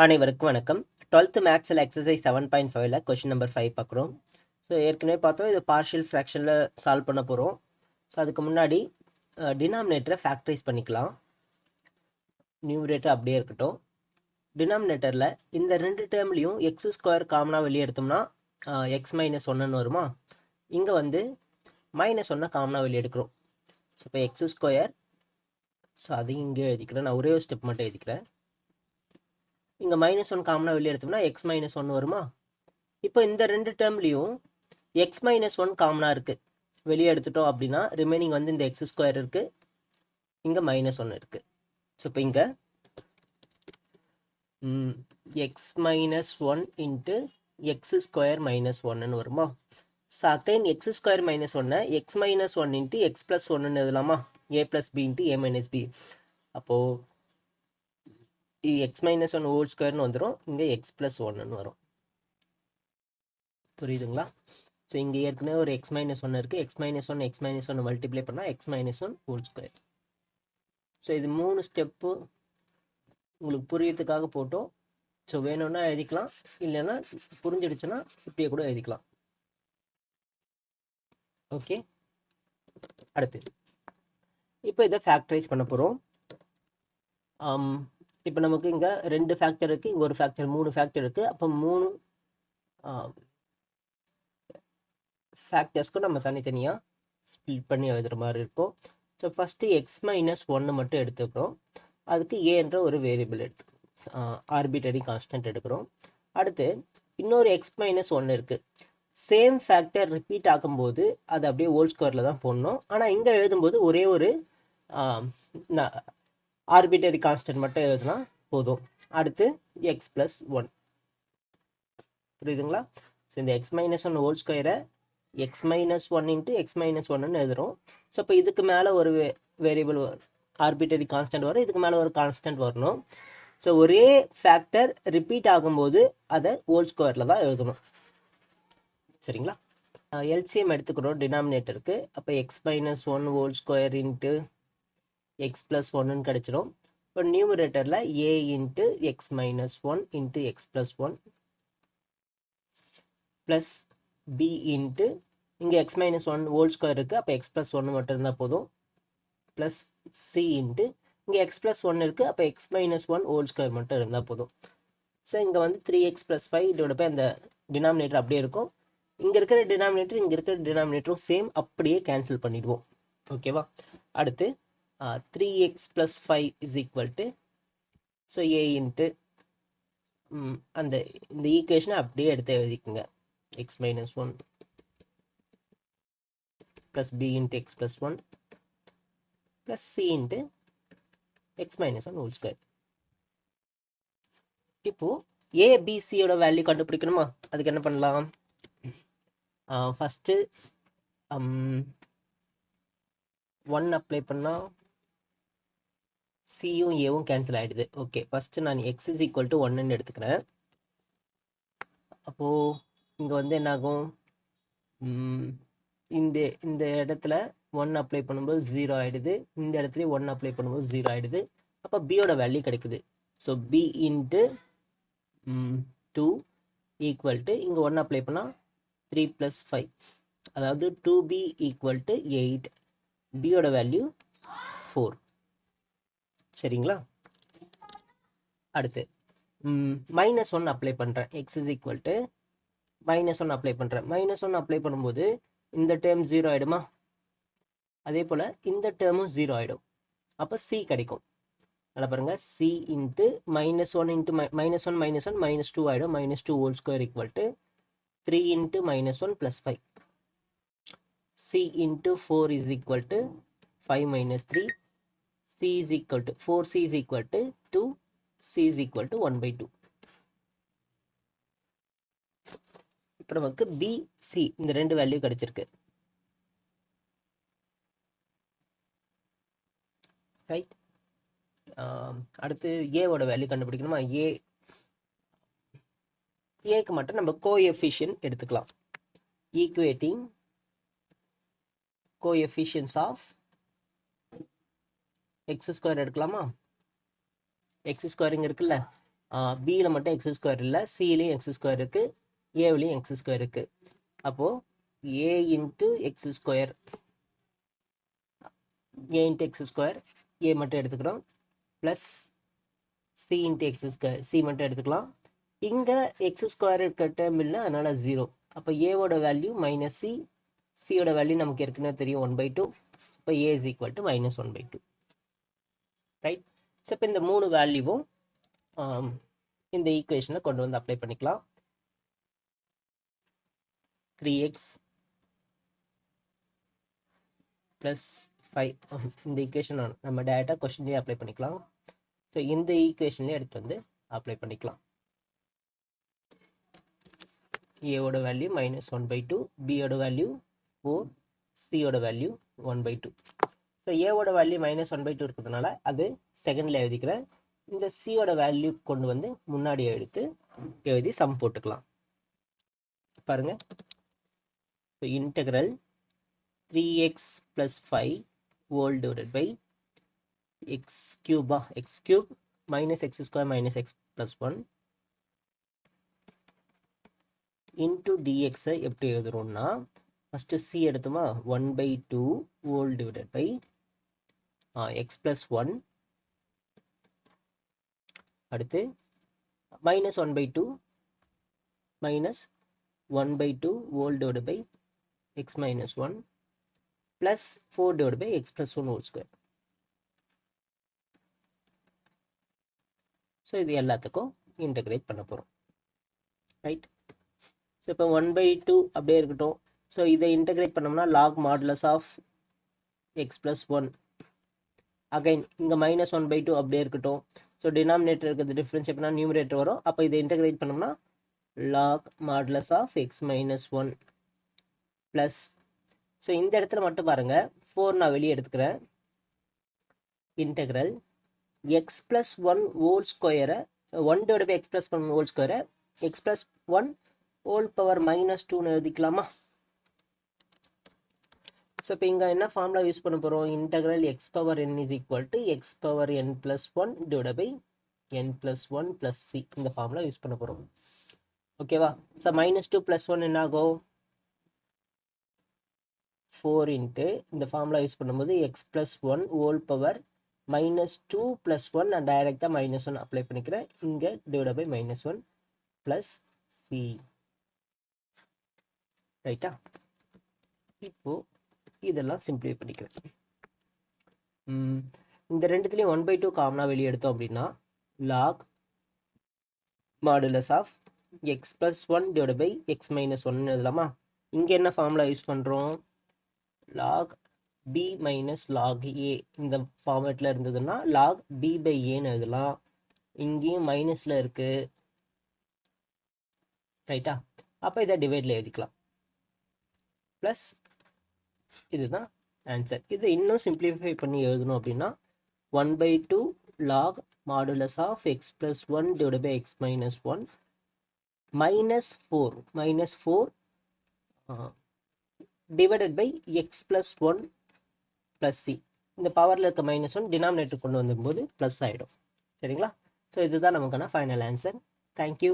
அனைவருக்கும் வணக்கம். 12th மேக்ஸில் எக்ஸசைஸ் 7.5ல கொஷின் நம்பர் 5 பார்க்குறோம். ஸோ ஏற்கனவே பார்த்தோம், இது பார்ஷியல் ஃப்ராக்ஷனில் சால்வ் பண்ண போகிறோம். ஸோ அதுக்கு முன்னாடி டினாமினேட்டரை ஃபேக்டரைஸ் பண்ணிக்கலாம். நியூமரேட்டர் அப்படியே இருக்கட்டும். டினாமினேட்டரில் இந்த ரெண்டு டேர்ம்லையும் எக்ஸ் ஸ்கொயர் காமனாக வெளியே எடுத்தோம்னா எக்ஸ் மைனஸ் ஒன்றுன்னு வருமா. இங்கே வந்து மைனஸ் ஒன்றை காமனாக வெளியே எடுக்கிறோம். ஸோ இப்போ எக்ஸ் ஸ்கொயர், ஸோ அதையும் இங்கே எழுதிக்கிறேன். நான் ஒரே ஒரு ஸ்டெப் மட்டும் எழுதிக்கிறேன். இங்கே மைனஸ் ஒன் காமனாக வெளியே எடுத்தோம்னா எக்ஸ் மைனஸ் ஒன்று வருமா. இப்போ இந்த ரெண்டு டேர்ம்லையும் எக்ஸ் மைனஸ் ஒன் காமனாக இருக்குது. வெளியே எடுத்துட்டோம் அப்படின்னா ரிமைனிங் வந்து இந்த எக்ஸ் ஸ்கொயர் இருக்குது, இங்கே மைனஸ் ஒன்று இருக்குது. ஸோ இப்போ இங்கே x minus one into x square minus ஒன்னு வருமா. So again x square minus ஒன்னை x minus one into x plus ஒன்னு எழுதலாமா. A plus b into a minus b. அப்போது எக்ஸ் மைனஸ் ஒன் ஹோல் ஸ்கொயர்னு வந்துடும், இங்கே எக்ஸ் ப்ளஸ் ஒன்னு வரும். புரியுதுங்களா. ஸோ இங்கே ஏற்கனவே ஒரு எக்ஸ் மைனஸ் ஒன்று இருக்குது. எக்ஸ் மைனஸ் ஒன்று மல்டிப்ளை பண்ணால் X minus one whole square. So இது 3 ஸ்டெப்பு உங்களுக்கு புரியறதுக்காக போட்டோம். ஸோ வேணும்னா எழுதிக்கலாம், இல்லைன்னா புரிஞ்சிடுச்சுன்னா இப்படியே கூட எழுதிக்கலாம். ஓகே, அடுத்து இப்போ இதை ஃபேக்டரைஸ் பண்ண போகிறோம். இப்போ நமக்கு இங்கே 2 ஃபேக்டர் இருக்குது, இங்கே ஒரு ஃபேக்டர், 3 ஃபேக்டர் இருக்குது. அப்போ 3 ஃபேக்டர்ஸ்க்கும் நம்ம தனித்தனியாக ஸ்ப்ளிட் பண்ணி எழுதுகிற மாதிரி இருக்கும். ஸோ ஃபஸ்ட்டு எக்ஸ் மைனஸ் ஒன்று மட்டும் எடுத்துக்கிறோம். அதுக்கு ஏன்ற ஒரு வேரியபிள் எடுத்துக்கிறோம், ஆர்பிட்டரி கான்ஸ்டன்ட் எடுக்கிறோம். அடுத்து இன்னொரு எக்ஸ் மைனஸ் ஒன்று இருக்குது. சேம் ஃபேக்டர் ரிப்பீட் ஆகும்போது அது அப்படியே ஹோல் ஸ்கொயரில் தான் போடணும். ஆனால் இங்கே எழுதும்போது ஒரே ஒரு ஆர்பிட்டரி கான்ஸ்டன்ட் மட்டும் எழுதுனா போதும். அடுத்து எக்ஸ் ப்ளஸ் ஒன். புரியுதுங்களா. ஸோ இந்த எக்ஸ் மைனஸ் ஒன் ஹோல் ஸ்கொயரை x minus one into x minus ஒன்னு எழுதுறோம். ஸோ இப்போ இதுக்கு மேலே ஒரு வேரியபிள் ஆர்பிட்டரி கான்ஸ்டன்ட் வரும், இதுக்கு மேலே ஒரு கான்ஸ்டன்ட் வரணும். ஸோ ஒரே ஃபேக்டர் ரிப்பீட் ஆகும்போது அதை ஹோல் ஸ்கொயரில் தான் எழுதணும். சரிங்களா. எல்சிஎம் எடுத்துக்கிறோம் டினாமினேட்டருக்கு. அப்போ x minus one whole square into x plus ஒன்னு கிடச்சிரும். இப்போ நியூமரேட்டரில் a into x minus one into x plus one plus b into இங்கே x minus one whole square இருக்குது, அப்போ எக்ஸ் ப்ளஸ் ஒன்று மட்டும் இருந்தால் போதும், ப்ளஸ் சி இன்ட்டு இங்கே எக்ஸ் ப்ளஸ் ஒன்று இருக்குது, அப்போ x minus one whole square மட்டும் இருந்தால் போதும். ஸோ இங்கே வந்து 3x + 5 இதோட போய் அந்த டினாமினேட்டர் அப்படியே இருக்கும். இங்கே இருக்கிற டினாமினேட்டர் இங்கே இருக்கிற டினாமினேட்டரும் சேம், அப்படியே கேன்சல் பண்ணிடுவோம். ஓகேவா. அடுத்து 3x + 5 = ஸோ ஏ இன்ட்டு அந்த இந்த ஈக்குவேஷனை அப்படியே எடுத்து எழுதிக்குங்க. x minus 1 plus b into x plus 1 plus c into x minus 1 whole square. இப்போ a b c ஓட வேல்யூ கண்டுபிடிக்கணுமா. அதுக்கு என்ன பண்ணலாம். ஃபர்ஸ்ட் 1 அப்ளை பண்ணா சியும் ஏவும் கேன்சல் ஆயிடுது. ஓகே, ஃபர்ஸ்ட் நான் x = 1 எடுத்துக்கிறேன். அப்போ இங்க வந்து என்ன ஆகும், இந்த இடத்துல 1 அப்ளை பண்ணும்போது 0 ஆயிடுது, இந்த இடத்துல 1 அப்ளை பண்ணும்போது 0 ஆயிடுது. அப்போ பியோட வேல்யூ கிடைக்குது. So b into 2 equal to இங்கே 1 அப்ளை பண்ணால் 3 + 5, அதாவது 2b = 8. பியோட வேல்யூ 4. சரிங்களா. அடுத்து -1 அப்ளை பண்ணுறேன். x = -1 அப்ளை பண்ணுறேன். -1 அப்ளை பண்ணும்போது இந்த டேர்ம் 0 ஆகிடுமா. அதே போல் இந்த டேர்மும் 0 ஆகிடும். அப்போ c கிடைக்கும். நல்லா பாருங்க, c இன்ட்டு -1 இன்ட்டு -1 -1 -2 ஆகிடும். -2 whole square = 3 into -1 + 5. c into 4 = 5 - 3. c = 4c = 2. c = 1/2. இப்போ நமக்கு b c இந்த ரெண்டு வேல்யூ கிடைச்சிருக்கு. ரைட். அடுத்து ஏவோட வேல்யூ கண்டுபிடிக்கணுமா. ஏக்கு மட்டும் நம்ம கோஎஃபிஷியன்ட் எடுத்துக்கலாம். Equating coefficients of x square எடுக்கலாமா. x ஸ்கொயர் இங்கே இருக்குல்ல, பியில் மட்டும் எக்ஸ் ஸ்கொயர் இல்லை, சிலையும் எக்ஸ் ஸ்கொயர் இருக்குது, ஏவிலையும் எக்ஸ் ஸ்கொயர் இருக்குது. அப்போது ஏ இன்ட்டு எக்ஸ் ஸ்கொயர், ஏ இன்ட்டு எக்ஸ் ஸ்கொயர், ஏ மட்டும் எடுத்துக்கிறோம், plus c into x square, C மட்டும் எடுத்துக்கலாம். இங்கே எக்ஸ் ஸ்கொயர் இருக்க டேர்ம் இல்லை, அதனால் 0. அப்போ ஏவோட வேல்யூ மைனஸ் சி, சியோட வேல்யூ நமக்கு ஏற்கனவே தெரியும் 1/2. இப்போ a is equal to -1/2. Right. So இப்போ இந்த 3 வேல்யூவும் இந்த ஈக்குவேஷனை கொண்டு வந்து அப்ளை பண்ணிக்கலாம். 3x + 5 இந்த ஈக்குவேஷன் நம்ம டேரெக்டாக கொஸ்டின்லேயே அப்ளை பண்ணிக்கலாம். ஸோ இந்த ஈக்குவேஷன்லேயே எடுத்து வந்து அப்ளை பண்ணிக்கலாம். ஏவோட வேல்யூ -1/2, பியோட வேல்யூ 4, சியோட வேல்யூ 1/2. ஸோ ஏவோட வேல்யூ -1/2 இருக்கிறதுனால அது செகண்டில் எழுதிக்கிறேன். இந்த சியோட வேல்யூ கொண்டு வந்து முன்னாடி எழுதி சம் போட்டுக்கலாம். பாருங்க. So integral 3x + 5 whole divided by x cube minus x square minus x plus 1 into dx எப்படி எழுதுறோம்னா, first c எடுத்தோமா 1/2 whole divided by x plus 1, அடுத்து -1/2 minus 1/2 whole divided by x minus 1 plus 4 divided by x plus 1 whole square. So இது எல்லாத்துக்கும் integrate பண்ண போகிறோம். Right. So இப்போ 1/2 அப்படியே இருக்கட்டும். So இதை இன்டகிரேட் பண்ணோம்னா log modulus of x plus 1. Again இங்கே -1/2 அப்படியே இருக்கட்டும். ஸோ டினாமினேட்டர் இருக்கிறது டிஃப்ரென்ஸ் எப்படின்னா நியூமரேட்டர் வரும். அப்போ இதை இன்டகிரேட் பண்ணோம்னா log modulus of x minus 1 plus, so இந்த இடத்துல மட்டும் பாருங்க 4 நான் வெளியே எடுத்துக்கிறேன். Integral x plus 1 whole square 1 divided by x plus 1 whole square x plus 1 whole power -2 எழுதிக்கலாமா? So இப்போ இங்கே என்ன ஃபார்முலா யூஸ் பண்ண போகிறோம்? Integral x power n is equal to x power n plus 1 divided by n plus 1 plus c. இந்த formula use பண்ண போகிறோம். ஓகேவா? So -2 + 1 என்ன ஆகும்? 4 இன்ட்டு இந்த ஃபார்முலா யூஸ் பண்ணும்போது x plus 1 whole power -2 + 1 நான் டைரெக்டாக -1 அப்ளை பண்ணிக்கிறேன். இங்கே டிவைட் பை -1 ப்ளஸ் சி. ரைட்டா? இப்போ இதெல்லாம் சிம்பிளை பண்ணிக்கிறேன். இந்த ரெண்டுத்துலேயும் 1/2 காமனாக வெளியே எடுத்தோம் அப்படின்னா log modulus of x plus 1 divided by x minus 1 எழுதலாமா? இங்கே என்ன ஃபார்முலா யூஸ் பண்ணுறோம்? log b minus log a. இந்த ஃபார்மேட்டில் இருந்ததுன்னா log b by a எழுதலாம். இங்கேயும் மைனஸில் இருக்கு. ரைட்டா? அப்போ இதை டிவைடில் எழுதிக்கலாம். ப்ளஸ் இதுதான் ஆன்சர். இது இன்னும் சிம்பிளிஃபை பண்ணி எழுதணும் அப்படின்னா 1/2 log modulus of x plus 1 divided by x minus 1 -4 divided by x plus 1 plus c. இந்த பவரில் இருக்க -1 டினாமினேட்டர் கொண்டு வரும்போது ப்ளஸ் ஆகிடும். சரிங்களா? ஸோ இதுதான் நமக்கான ஃபைனல் ஆன்சர். தேங்க்யூ.